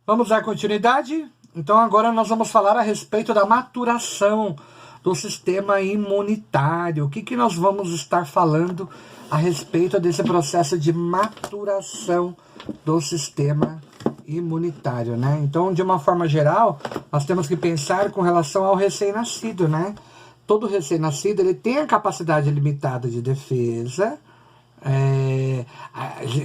Vamos dar continuidade? Então agora nós vamos falar a respeito da maturação do sistema imunitário. O que nós vamos estar falando a respeito desse processo de maturação do sistema imunitário, né? Então, de uma forma geral, nós temos que pensar com relação ao recém-nascido, né? Todo recém-nascido, ele tem a capacidade limitada de defesa.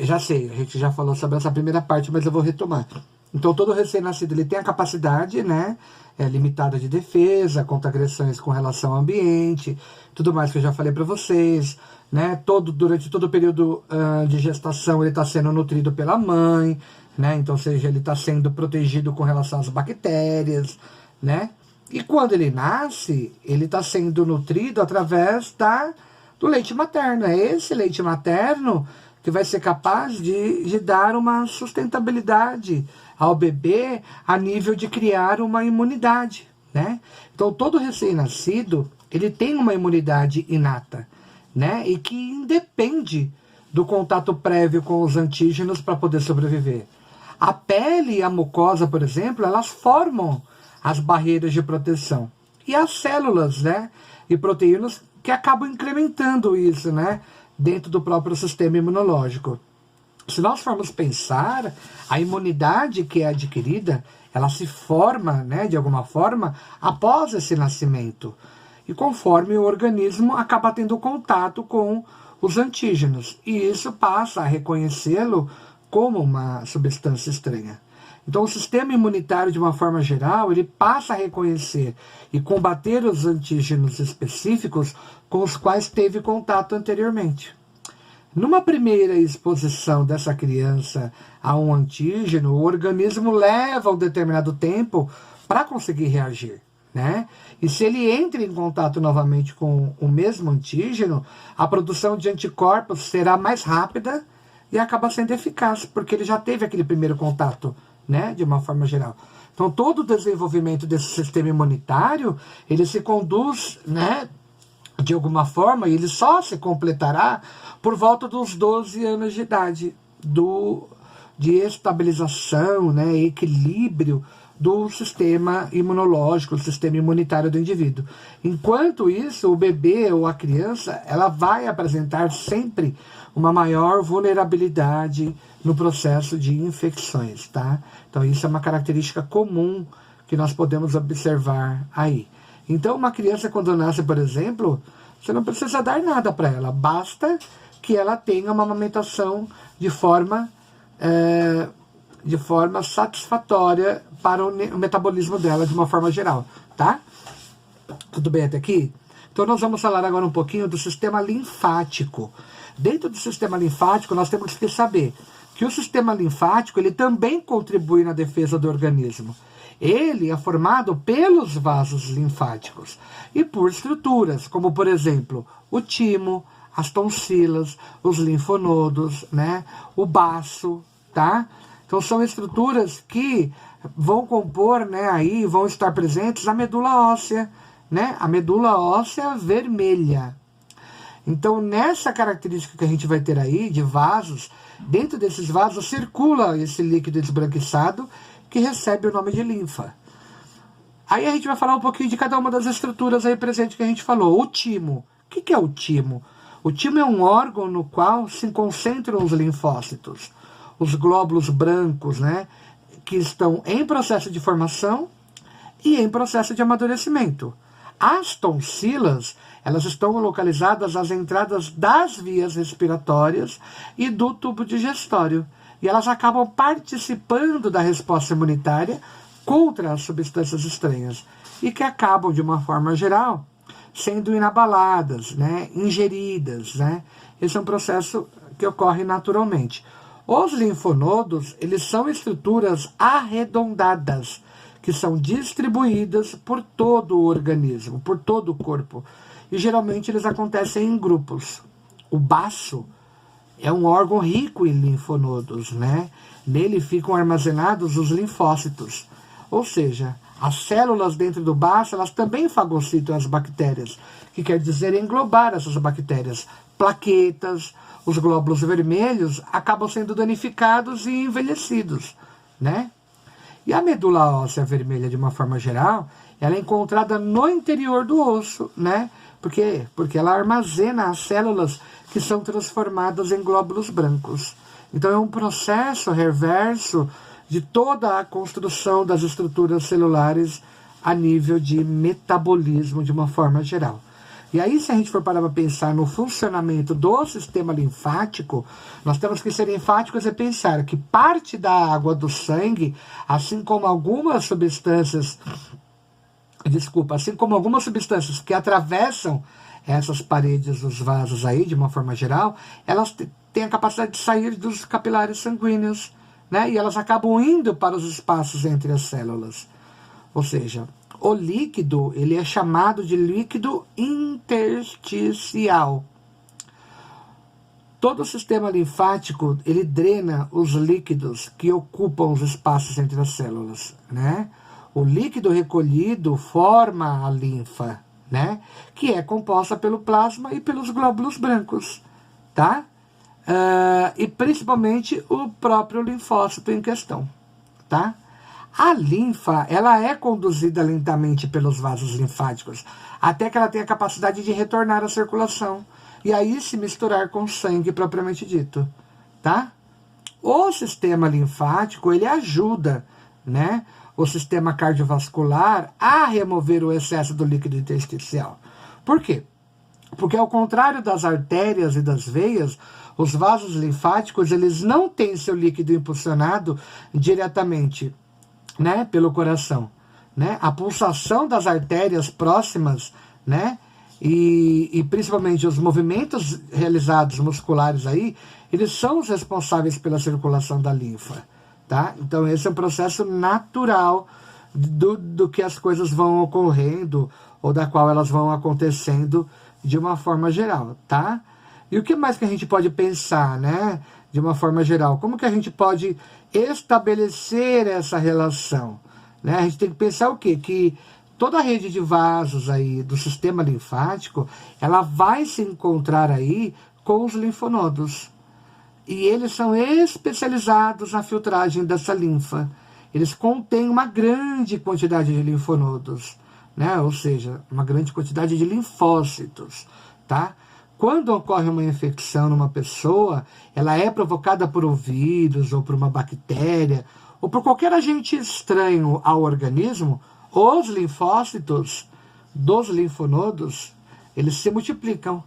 Já sei, a gente já falou sobre essa primeira parte, mas eu vou retomar. Então, todo recém-nascido, ele tem a capacidade, né, limitada de defesa contra agressões com relação ao ambiente, tudo mais que eu já falei para vocês, né? Durante todo o período de gestação, ele está sendo nutrido pela mãe, né? Então, ou seja, ele está sendo protegido com relação às bactérias, né? E quando ele nasce, ele está sendo nutrido através do leite materno. É esse leite materno que vai ser capaz de dar uma sustentabilidade ao bebê a nível de criar uma imunidade, né? Então, todo recém-nascido, ele tem uma imunidade inata, né? E que independe do contato prévio com os antígenos para poder sobreviver. A pele e a mucosa, por exemplo, elas formam as barreiras de proteção. E as células, né, e proteínas que acabam incrementando isso, né, dentro do próprio sistema imunológico. Se nós formos pensar, a imunidade que é adquirida, ela se forma, né, de alguma forma, após esse nascimento. E conforme o organismo acaba tendo contato com os antígenos. E isso passa a reconhecê-lo como uma substância estranha. Então, o sistema imunitário, de uma forma geral, ele passa a reconhecer e combater os antígenos específicos com os quais teve contato anteriormente. Numa primeira exposição dessa criança a um antígeno, o organismo leva um determinado tempo para conseguir reagir, né? E se ele entra em contato novamente com o mesmo antígeno, a produção de anticorpos será mais rápida e acaba sendo eficaz, porque ele já teve aquele primeiro contato, né, de uma forma geral. Então, todo o desenvolvimento desse sistema imunitário, ele se conduz, né, de alguma forma, e ele só se completará por volta dos 12 anos de idade, de estabilização, né, equilíbrio do sistema imunológico, do sistema imunitário do indivíduo. Enquanto isso, o bebê ou a criança, ela vai apresentar sempre uma maior vulnerabilidade no processo de infecções, tá? Então, isso é uma característica comum que nós podemos observar aí. Então, uma criança, quando nasce, por exemplo, você não precisa dar nada para ela, basta que ela tenha uma amamentação de forma satisfatória para o metabolismo dela, de uma forma geral, tá? Tudo bem até aqui? Então, nós vamos falar agora um pouquinho do sistema linfático. Dentro do sistema linfático, nós temos que saber que o sistema linfático, ele também contribui na defesa do organismo. Ele é formado pelos vasos linfáticos e por estruturas, como, por exemplo, o timo, as tonsilas, os linfonodos, né, o baço, tá? Então, são estruturas que vão compor, né, aí vão estar presentes a medula óssea, né, a medula óssea vermelha. Então, nessa característica que a gente vai ter aí, de vasos, dentro desses vasos circula esse líquido esbranquiçado que recebe o nome de linfa. Aí a gente vai falar um pouquinho de cada uma das estruturas aí presentes que a gente falou. O timo. O que é o timo? O timo é um órgão no qual se concentram os linfócitos, os glóbulos brancos, né, que estão em processo de formação e em processo de amadurecimento. As tonsilas, elas estão localizadas às entradas das vias respiratórias e do tubo digestório. E elas acabam participando da resposta imunitária contra as substâncias estranhas. E que acabam, de uma forma geral, sendo inabaladas, né, ingeridas, né? Esse é um processo que ocorre naturalmente. Os linfonodos, eles são estruturas arredondadas, que são distribuídas por todo o organismo, por todo o corpo. E geralmente eles acontecem em grupos. O baço é um órgão rico em linfonodos, né? Nele ficam armazenados os linfócitos. Ou seja, as células dentro do baço, elas também fagocitam as bactérias, que quer dizer englobar essas bactérias. Plaquetas, os glóbulos vermelhos acabam sendo danificados e envelhecidos, né? E a medula óssea vermelha, de uma forma geral, ela é encontrada no interior do osso, né? Por quê? Porque ela armazena as células que são transformadas em glóbulos brancos. Então é um processo reverso de toda a construção das estruturas celulares a nível de metabolismo de uma forma geral. E aí, se a gente for parar para pensar no funcionamento do sistema linfático, nós temos que ser enfáticos e pensar que parte da água do sangue, assim como algumas substâncias que atravessam essas paredes dos vasos aí, de uma forma geral, elas têm a capacidade de sair dos capilares sanguíneos, né? E elas acabam indo para os espaços entre as células. Ou seja, o líquido, ele é chamado de líquido intersticial. Todo o sistema linfático, ele drena os líquidos que ocupam os espaços entre as células, né? O líquido recolhido forma a linfa, né? Que é composta pelo plasma e pelos glóbulos brancos, tá? E principalmente o próprio linfócito em questão, tá? A linfa, ela é conduzida lentamente pelos vasos linfáticos, até que ela tenha a capacidade de retornar à circulação, e aí se misturar com o sangue propriamente dito, tá? O sistema linfático, ele ajuda, né, o sistema cardiovascular a remover o excesso do líquido intersticial. Por quê? Porque ao contrário das artérias e das veias, os vasos linfáticos, eles não têm seu líquido impulsionado diretamente, né, pelo coração, né? A pulsação das artérias próximas, né, e principalmente os movimentos realizados musculares aí, eles são os responsáveis pela circulação da linfa, tá? Então esse é um processo natural do que as coisas vão ocorrendo ou da qual elas vão acontecendo de uma forma geral, tá? E o que mais que a gente pode pensar, né, de uma forma geral? Como que a gente pode estabelecer essa relação, né? A gente tem que pensar o quê? Que toda a rede de vasos aí do sistema linfático, ela vai se encontrar aí com os linfonodos. E eles são especializados na filtragem dessa linfa. Eles contêm uma grande quantidade de linfonodos, né? Ou seja, uma grande quantidade de linfócitos, tá? Quando ocorre uma infecção numa pessoa, ela é provocada por um vírus, ou por uma bactéria, ou por qualquer agente estranho ao organismo, os linfócitos dos linfonodos, eles se multiplicam,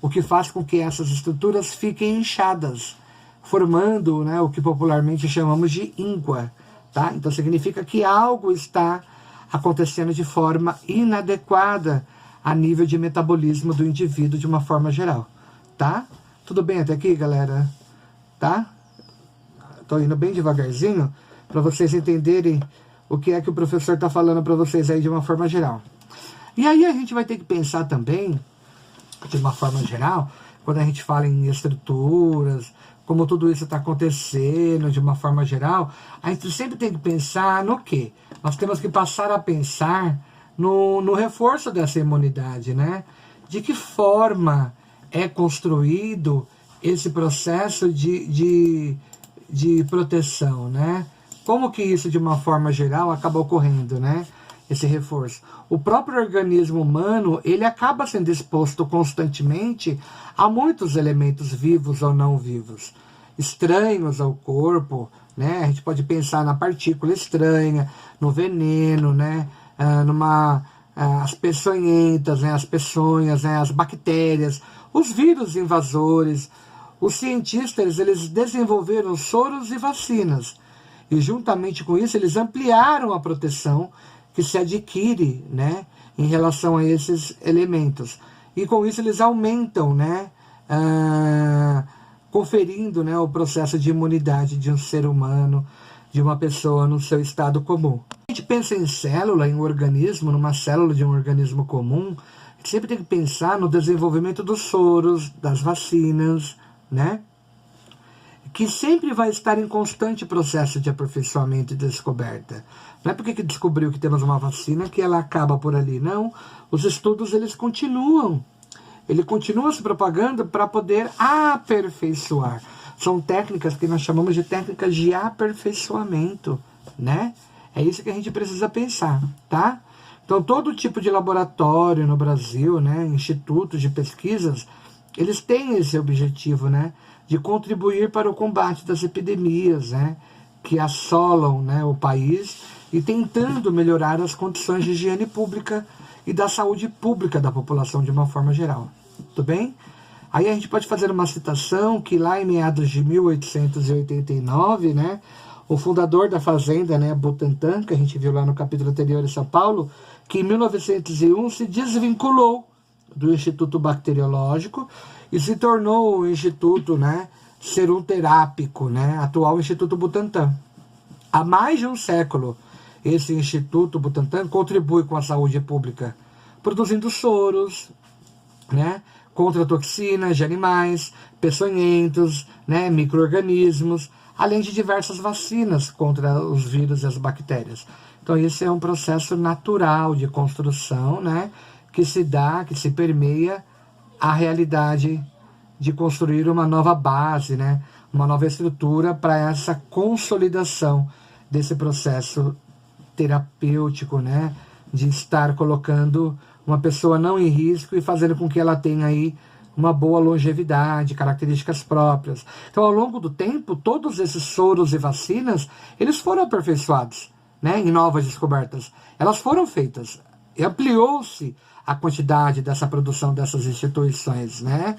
o que faz com que essas estruturas fiquem inchadas, formando, né, o que popularmente chamamos de íngua, tá? Então significa que algo está acontecendo de forma inadequada a nível de metabolismo do indivíduo de uma forma geral, tá? Tudo bem até aqui, galera? Tá? Tô indo bem devagarzinho para vocês entenderem o que é que o professor está falando para vocês aí de uma forma geral. E aí a gente vai ter que pensar também, de uma forma geral, quando a gente fala em estruturas, como tudo isso está acontecendo de uma forma geral, a gente sempre tem que pensar no quê? Nós temos que passar a pensar no reforço dessa imunidade, né? De que forma é construído esse processo de proteção, né? Como que isso, de uma forma geral, acaba ocorrendo, né? Esse reforço. O próprio organismo humano, ele acaba sendo exposto constantemente a muitos elementos vivos ou não vivos, estranhos ao corpo, né? A gente pode pensar na partícula estranha, no veneno, né? As peçonhentas, né? As peçonhas, né? As bactérias, os vírus invasores. Os cientistas, eles desenvolveram soros e vacinas. E juntamente com isso, eles ampliaram a proteção que se adquire, né, em relação a esses elementos. E com isso eles aumentam, né, conferindo, né, o processo de imunidade de um ser humano, de uma pessoa no seu estado comum. A gente pensa em célula, em um organismo, numa célula de um organismo comum, a gente sempre tem que pensar no desenvolvimento dos soros, das vacinas, né, que sempre vai estar em constante processo de aperfeiçoamento e descoberta. Não é porque que descobriu que temos uma vacina que ela acaba por ali, não. Os estudos, eles continuam. Ele continua se propagando para poder aperfeiçoar. São técnicas que nós chamamos de técnicas de aperfeiçoamento, né? É isso que a gente precisa pensar, tá? Então, todo tipo de laboratório no Brasil, né, institutos de pesquisas, eles têm esse objetivo, né, de contribuir para o combate das epidemias, né, que assolam, né, o país e tentando melhorar as condições de higiene pública e da saúde pública da população de uma forma geral. Tudo bem? Aí a gente pode fazer uma citação que lá em meados de 1889, né, o fundador da fazenda, né, Butantan, que a gente viu lá no capítulo anterior em São Paulo, que em 1901 se desvinculou do Instituto Bacteriológico e se tornou o Instituto, né, Serum-Terápico, né, atual Instituto Butantan. Há mais de um século, esse Instituto Butantan contribui com a saúde pública, produzindo soros, né, contra toxinas de animais, peçonhentos, né, micro-organismos, além de diversas vacinas contra os vírus e as bactérias. Então, esse é um processo natural de construção, né, que se dá, que se permeia a realidade de construir uma nova base, né, uma nova estrutura para essa consolidação desse processo terapêutico, né, de estar colocando uma pessoa não em risco e fazendo com que ela tenha aí uma boa longevidade, características próprias. Então, ao longo do tempo, todos esses soros e vacinas, eles foram aperfeiçoados, né, em novas descobertas. Elas foram feitas. E ampliou-se a quantidade dessa produção dessas instituições, né?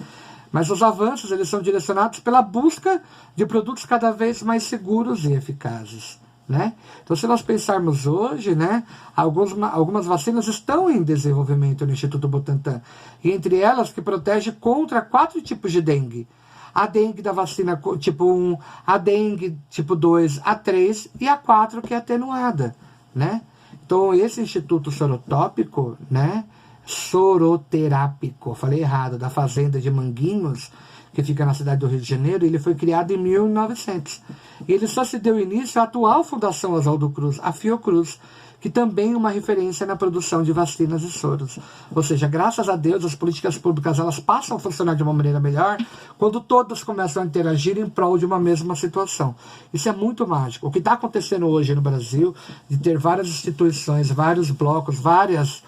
Mas os avanços, eles são direcionados pela busca de produtos cada vez mais seguros e eficazes, né? Então, se nós pensarmos hoje, né, algumas vacinas estão em desenvolvimento no Instituto Butantan, e entre elas que protege contra 4 tipos de dengue. A dengue da vacina tipo 1, a dengue tipo 2, a 3 e a 4 que é atenuada, né? Então, esse Instituto Sorotópico, né, Soroterápico, falei errado, da fazenda de Manguinhos, que fica na cidade do Rio de Janeiro, ele foi criado em 1900. E ele só se deu início à atual Fundação Oswaldo Cruz, a Fiocruz, que também é uma referência na produção de vacinas e soros. Ou seja, graças a Deus, as políticas públicas elas passam a funcionar de uma maneira melhor quando todas começam a interagir em prol de uma mesma situação. Isso é muito mágico. O que está acontecendo hoje no Brasil, de ter várias instituições, vários blocos, várias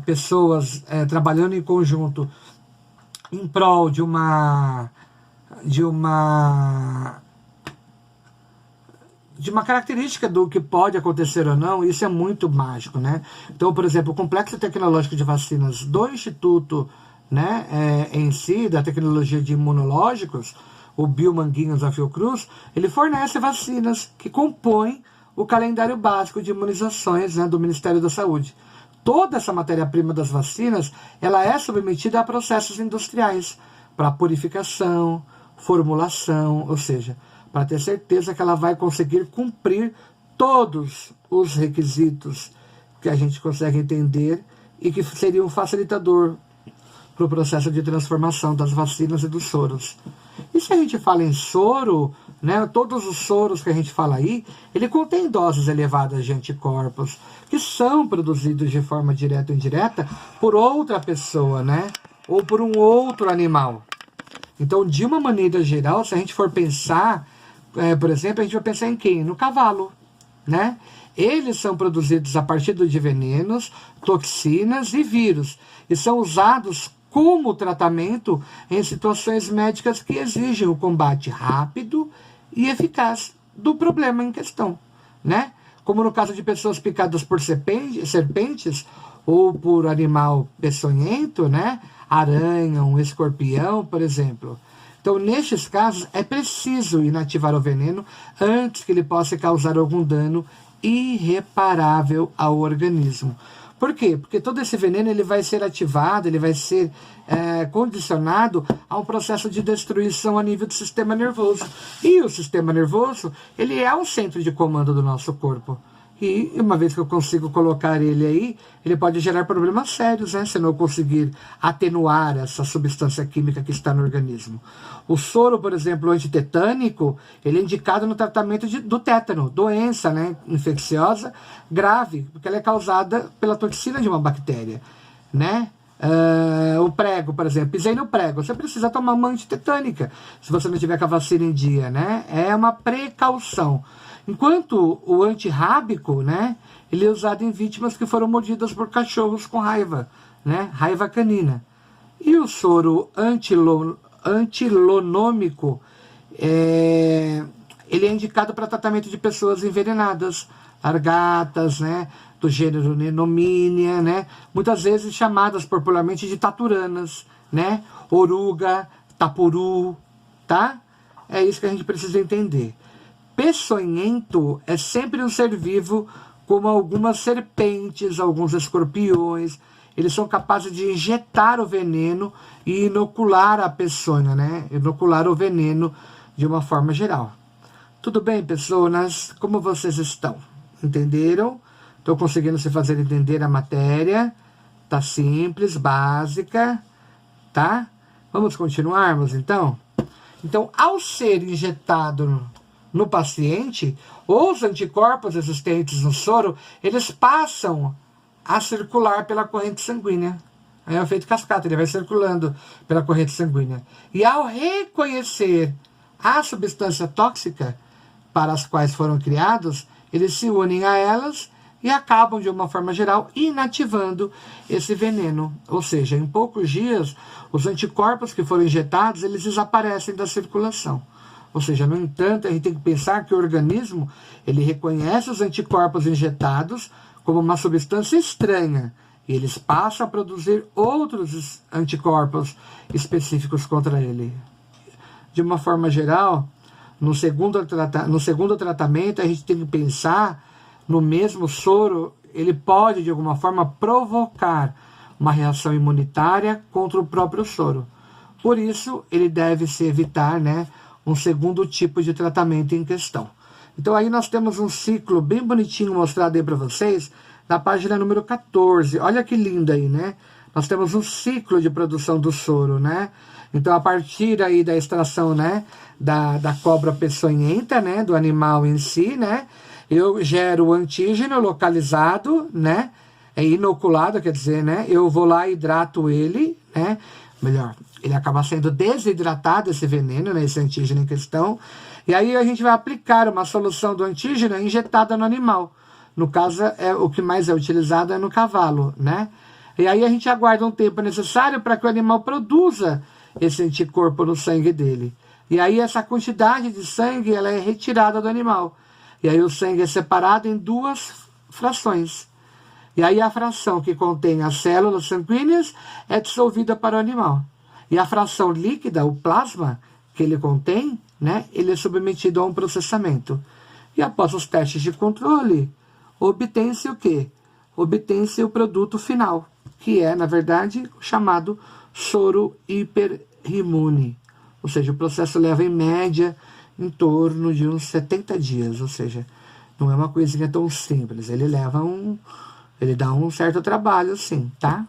pessoas trabalhando em conjunto em prol de uma característica do que pode acontecer ou não, isso é muito mágico, né? Então, por exemplo, o Complexo Tecnológico de Vacinas do Instituto, né, em si, da tecnologia de imunológicos, o Biomanguinhos da Fiocruz, ele fornece vacinas que compõem o calendário básico de imunizações, né, do Ministério da Saúde. Toda essa matéria-prima das vacinas, ela é submetida a processos industriais para purificação, formulação, ou seja, para ter certeza que ela vai conseguir cumprir todos os requisitos que a gente consegue entender e que seria um facilitador para o processo de transformação das vacinas e dos soros. E se a gente fala em soro, né, todos os soros que a gente fala aí, ele contém doses elevadas de anticorpos, que são produzidos de forma direta ou indireta por outra pessoa, né, ou por um outro animal. Então, de uma maneira geral, se a gente for pensar, por exemplo, a gente vai pensar em quem? No cavalo, né? Eles são produzidos a partir de venenos, toxinas e vírus, e são usados como tratamento em situações médicas que exigem o combate rápido e eficaz do problema em questão, né? Como no caso de pessoas picadas por serpentes ou por animal peçonhento, né? Aranha, um escorpião, por exemplo. Então, nestes casos, é preciso inativar o veneno antes que ele possa causar algum dano irreparável ao organismo. Por quê? Porque todo esse veneno ele vai ser ativado, ele vai ser condicionado a um processo de destruição a nível do sistema nervoso. E o sistema nervoso, ele é o centro de comando do nosso corpo. E uma vez que eu consigo colocar ele aí, ele pode gerar problemas sérios, né? Se não conseguir atenuar essa substância química que está no organismo. O soro, por exemplo, antitetânico, ele é indicado no tratamento do tétano, doença, né, infecciosa grave, porque ela é causada pela toxina de uma bactéria, né? O prego, por exemplo, pisei no prego, você precisa tomar uma antitetânica, se você não tiver com a vacina em dia, né? É uma precaução. Enquanto o antirrábico, né, ele é usado em vítimas que foram mordidas por cachorros com raiva, né, raiva canina. E o soro antilonômico, ele é indicado para tratamento de pessoas envenenadas, largatas, né, do gênero Nenomínia, né, muitas vezes chamadas popularmente de taturanas, né, oruga, tapuru, tá? É isso que a gente precisa entender. Peçonhento é sempre um ser vivo, como algumas serpentes, alguns escorpiões. Eles são capazes de injetar o veneno e inocular a peçonha, né? Inocular o veneno de uma forma geral. Tudo bem, pessoas? Como vocês estão? Entenderam? Estou conseguindo se fazer entender a matéria? Tá simples, básica, tá? Vamos continuarmos, então? Então, ao ser injetado no paciente, os anticorpos existentes no soro, eles passam a circular pela corrente sanguínea. É o efeito cascata, ele vai circulando pela corrente sanguínea. E ao reconhecer a substância tóxica para as quais foram criados, eles se unem a elas e acabam, de uma forma geral, inativando esse veneno. Ou seja, em poucos dias, os anticorpos que foram injetados, eles desaparecem da circulação. Ou seja, no entanto, a gente tem que pensar que o organismo, ele reconhece os anticorpos injetados como uma substância estranha, e eles passam a produzir outros anticorpos específicos contra ele. De uma forma geral, no segundo tratamento, a gente tem que pensar no mesmo soro, ele pode, de alguma forma, provocar uma reação imunitária contra o próprio soro. Por isso, ele deve se evitar, né, um segundo tipo de tratamento em questão. Então aí nós temos um ciclo bem bonitinho mostrado aí para vocês, na página número 14. Olha que lindo aí, né? Nós temos um ciclo de produção do soro, né? Então a partir aí da extração, né, da cobra peçonhenta, né, do animal em si, né, eu gero o antígeno localizado, né, é inoculado, quer dizer, né, eu vou lá e hidrato ele, né, melhor, ele acaba sendo desidratado, esse veneno, né, esse antígeno em questão, e aí a gente vai aplicar uma solução do antígeno injetada no animal. No caso, o que mais é utilizado é no cavalo, né? E aí a gente aguarda um tempo necessário para que o animal produza esse anticorpo no sangue dele. E aí essa quantidade de sangue, ela é retirada do animal. E aí o sangue é separado em duas frações. E aí a fração que contém as células sanguíneas é dissolvida para o animal. E a fração líquida, o plasma que ele contém, né, ele é submetido a um processamento. E após os testes de controle, obtém-se o quê? Obtém-se o produto final, que é, na verdade, chamado soro hiperimune. Ou seja, o processo leva, em média, em torno de uns 70 dias. Ou seja, não é uma coisinha tão simples. Ele dá um certo trabalho, sim, tá?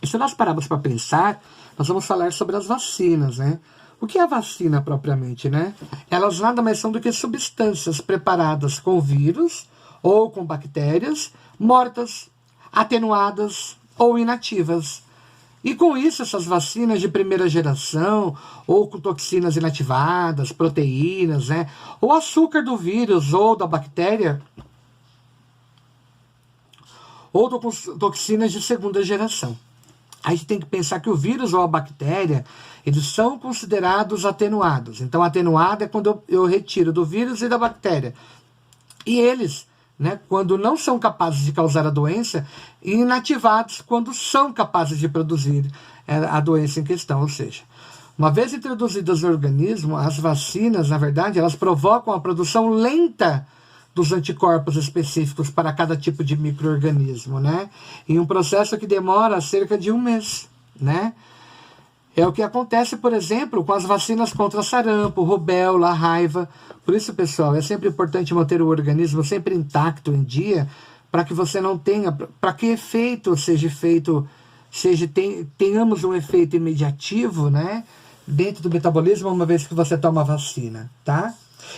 E se nós pararmos para pensar, nós vamos falar sobre as vacinas, né? O que é a vacina propriamente, né? Elas nada mais são do que substâncias preparadas com vírus ou com bactérias mortas, atenuadas ou inativas. E com isso, essas vacinas de primeira geração, ou com toxinas inativadas, proteínas, né, ou açúcar do vírus ou da bactéria, ou com toxinas de segunda geração. A gente tem que pensar que o vírus ou a bactéria, eles são considerados atenuados. Então, atenuado é quando eu retiro do vírus e da bactéria. E eles, né, quando não são capazes de causar a doença, e inativados quando são capazes de produzir a doença em questão. Ou seja, uma vez introduzidas no organismo, as vacinas, na verdade, elas provocam a produção lenta dos anticorpos específicos para cada tipo de micro-organismo, né? Em um processo que demora cerca de 1 mês, né? É o que acontece, por exemplo, com as vacinas contra sarampo, rubéola, raiva. Por isso, pessoal, é sempre importante manter o organismo sempre intacto, em dia, para que você não tenha, para que efeito seja feito, tenhamos um efeito imediativo, né, dentro do metabolismo, uma vez que você toma a vacina, tá?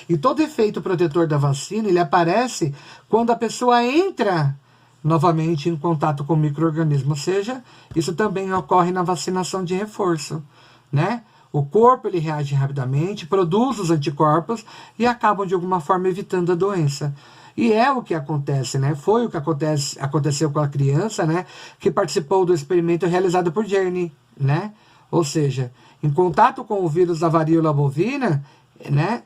E todo efeito protetor da vacina, ele aparece quando a pessoa entra novamente em contato com o micro-organismo. Ou seja, isso também ocorre na vacinação de reforço, né? O corpo ele reage rapidamente, produz os anticorpos e acabam de alguma forma evitando a doença. E é o que acontece, né? Foi o que aconteceu com a criança, né? Que participou do experimento realizado por Jenny, né? Ou seja, em contato com o vírus da varíola bovina, né?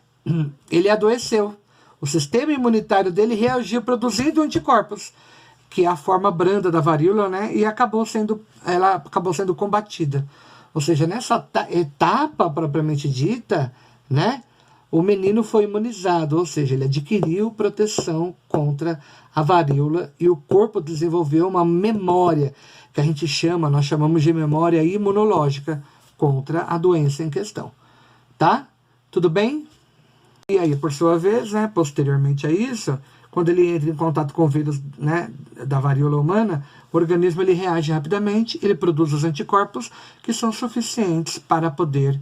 Ele adoeceu. O sistema imunitário dele reagiu produzindo anticorpos, que é a forma branda da varíola, né? E ela acabou sendo combatida. Ou seja, nessa etapa propriamente dita, né? O menino foi imunizado, ou seja, ele adquiriu proteção contra a varíola e o corpo desenvolveu uma memória que nós chamamos de memória imunológica contra a doença em questão. Tá? Tudo bem? E aí, por sua vez, né, posteriormente a isso, quando ele entra em contato com o vírus, né, da varíola humana, o organismo ele reage rapidamente, ele produz os anticorpos que são suficientes para poder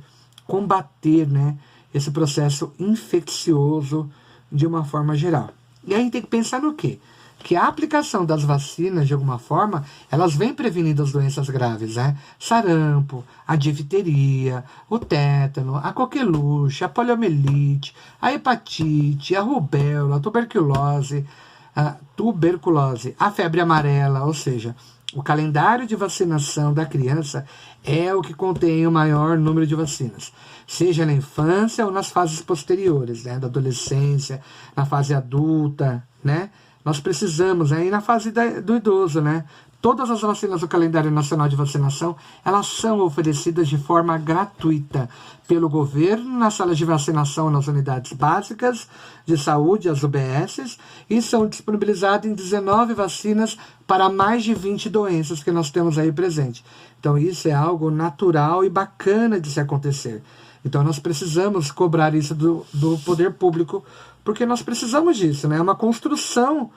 combater, né, esse processo infeccioso de uma forma geral. E aí a gente tem que pensar no quê? Que a aplicação das vacinas, de alguma forma, elas vêm prevenindo as doenças graves, né? Sarampo, a difteria, o tétano, a coqueluche, a poliomielite, a hepatite, a rubéola, a tuberculose, a febre amarela, ou seja, o calendário de vacinação da criança é o que contém o maior número de vacinas, seja na infância ou nas fases posteriores, né, da adolescência, na fase adulta, né? Nós precisamos, e na fase do idoso, né? Todas as vacinas do calendário nacional de vacinação, elas são oferecidas de forma gratuita pelo governo nas salas de vacinação nas unidades básicas de saúde, as UBSs, e são disponibilizadas em 19 vacinas para mais de 20 doenças que nós temos aí presente. Então isso é algo natural e bacana de se acontecer. Então nós precisamos cobrar isso do poder público, porque nós precisamos disso, né? É uma construção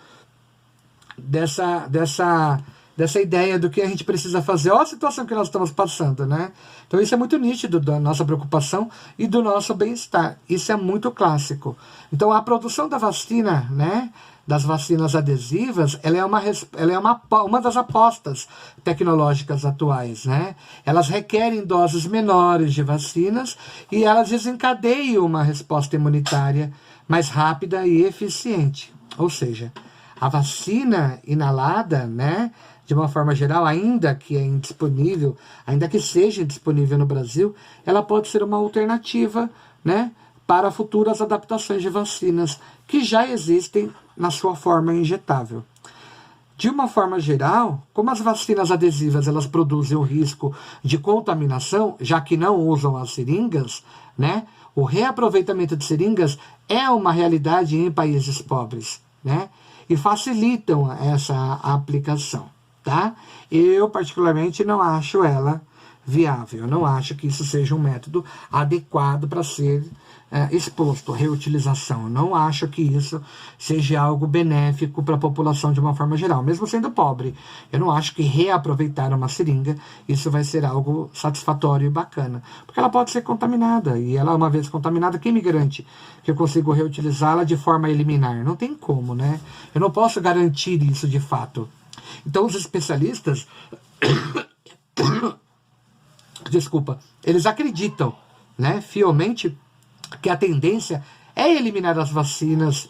dessa ideia do que a gente precisa fazer. Olha a situação que nós estamos passando, né? Então isso é muito nítido da nossa preocupação e do nosso bem-estar. Isso é muito clássico. Então a produção da vacina, né, das vacinas adesivas, ela é uma das apostas tecnológicas atuais, né? Elas requerem doses menores de vacinas e elas desencadeiam uma resposta imunitária mais rápida e eficiente. Ou seja, a vacina inalada, né, de uma forma geral, ainda que seja indisponível no Brasil, ela pode ser uma alternativa, né, para futuras adaptações de vacinas que já existem na sua forma injetável. De uma forma geral, como as vacinas adesivas elas produzem o risco de contaminação, já que não usam as seringas, né, o reaproveitamento de seringas é uma realidade em países pobres, né, e facilitam essa aplicação. Tá? Eu, particularmente, não acho ela viável. Eu não acho que isso seja um método adequado para ser exposto, reutilização. Eu não acho que isso seja algo benéfico para a população de uma forma geral, mesmo sendo pobre. Eu não acho que reaproveitar uma seringa, isso vai ser algo satisfatório e bacana, porque ela pode ser contaminada, e ela, uma vez contaminada, quem me garante que eu consigo reutilizá-la de forma a eliminar? Não tem como, né? Eu não posso garantir isso de fato. Então os especialistas eles acreditam, né, fielmente que a tendência é eliminar as vacinas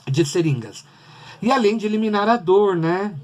de seringas. E além de eliminar a dor, né,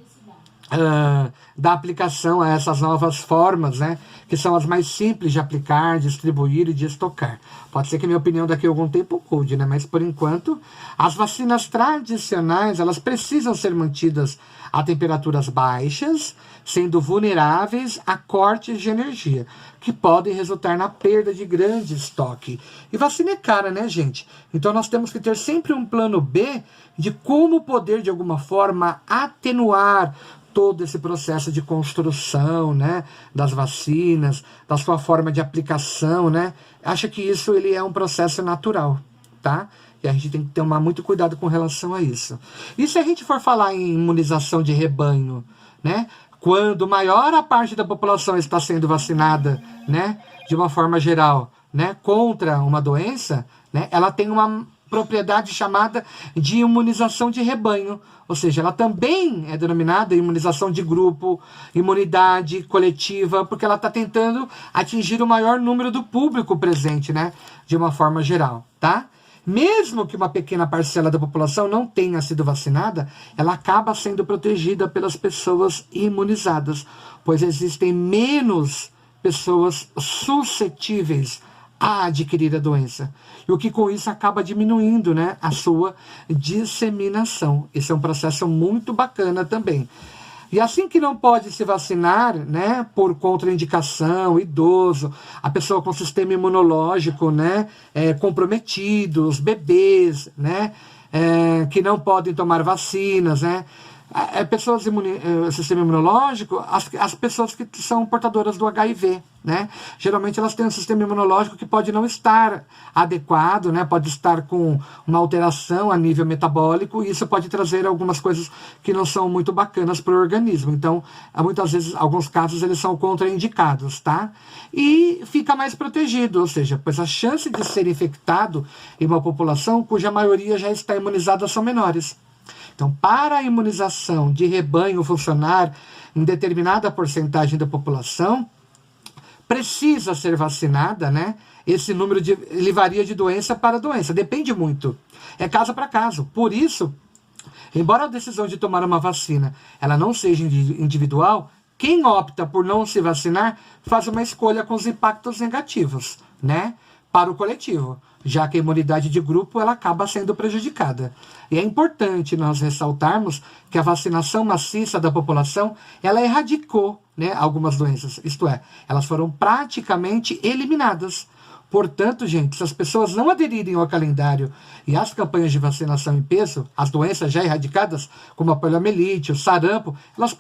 da aplicação a essas novas formas, né, que são as mais simples de aplicar, distribuir e de estocar. Pode ser que a minha opinião daqui a algum tempo mude, né, mas por enquanto as vacinas tradicionais elas precisam ser mantidas a temperaturas baixas, sendo vulneráveis a cortes de energia, que podem resultar na perda de grande estoque. E vacina é cara, né, gente? Então nós temos que ter sempre um plano B de como poder, de alguma forma, atenuar todo esse processo de construção, né, das vacinas, da sua forma de aplicação, né? Acho que isso ele é um processo natural, tá? E a gente tem que tomar muito cuidado com relação a isso. E se a gente for falar em imunização de rebanho, né? Quando maior a parte da população está sendo vacinada, né, de uma forma geral, né, contra uma doença, né, ela tem uma propriedade chamada de imunização de rebanho, ou seja, ela também é denominada imunização de grupo, imunidade coletiva, porque ela está tentando atingir o maior número do público presente, né, de uma forma geral, tá? Mesmo que uma pequena parcela da população não tenha sido vacinada, ela acaba sendo protegida pelas pessoas imunizadas, pois existem menos pessoas suscetíveis a adquirir a doença. E o que com isso acaba diminuindo, né, a sua disseminação. Esse é um processo muito bacana também. E assim que não pode se vacinar, né, por contraindicação, idoso, a pessoa com sistema imunológico, né, comprometido, os bebês, né, que não podem tomar vacinas, né, pessoas sistema imunológico, as pessoas que são portadoras do HIV, né? Geralmente elas têm um sistema imunológico que pode não estar adequado, né? Pode estar com uma alteração a nível metabólico, e isso pode trazer algumas coisas que não são muito bacanas para o organismo. Então, muitas vezes, alguns casos, eles são contraindicados, tá? E fica mais protegido, ou seja, pois a chance de ser infectado em uma população cuja maioria já está imunizada são menores. Então, para a imunização de rebanho funcionar em determinada porcentagem da população, precisa ser vacinada, né? Esse número ele varia de doença para doença, depende muito. É caso para caso. Por isso, embora a decisão de tomar uma vacina ela não seja individual, quem opta por não se vacinar faz uma escolha com os impactos negativos, né, para o coletivo, já que a imunidade de grupo ela acaba sendo prejudicada. E é importante nós ressaltarmos que a vacinação maciça da população ela erradicou, né, algumas doenças, isto é, elas foram praticamente eliminadas. Portanto, gente, se as pessoas não aderirem ao calendário e às campanhas de vacinação em peso, as doenças já erradicadas, como a poliomielite, o sarampo, elas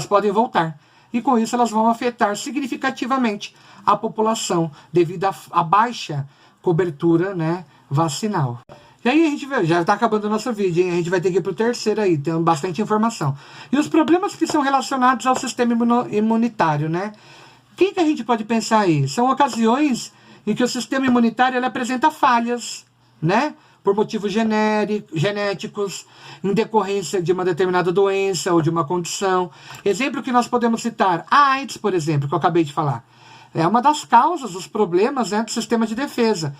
podem voltar. E com isso elas vão afetar significativamente a população devido à baixa cobertura, né, vacinal. E aí a gente já está acabando o nosso vídeo, hein? A gente vai ter que ir para o terceiro aí, tem bastante informação. E os problemas que são relacionados ao sistema imunitário, né? O que a gente pode pensar aí? São ocasiões em que o sistema imunitário ele apresenta falhas, né? Por motivos genéticos, em decorrência de uma determinada doença ou de uma condição. Exemplo que nós podemos citar, a AIDS, por exemplo, que eu acabei de falar. É uma das causas, dos problemas, né, do sistema de defesa.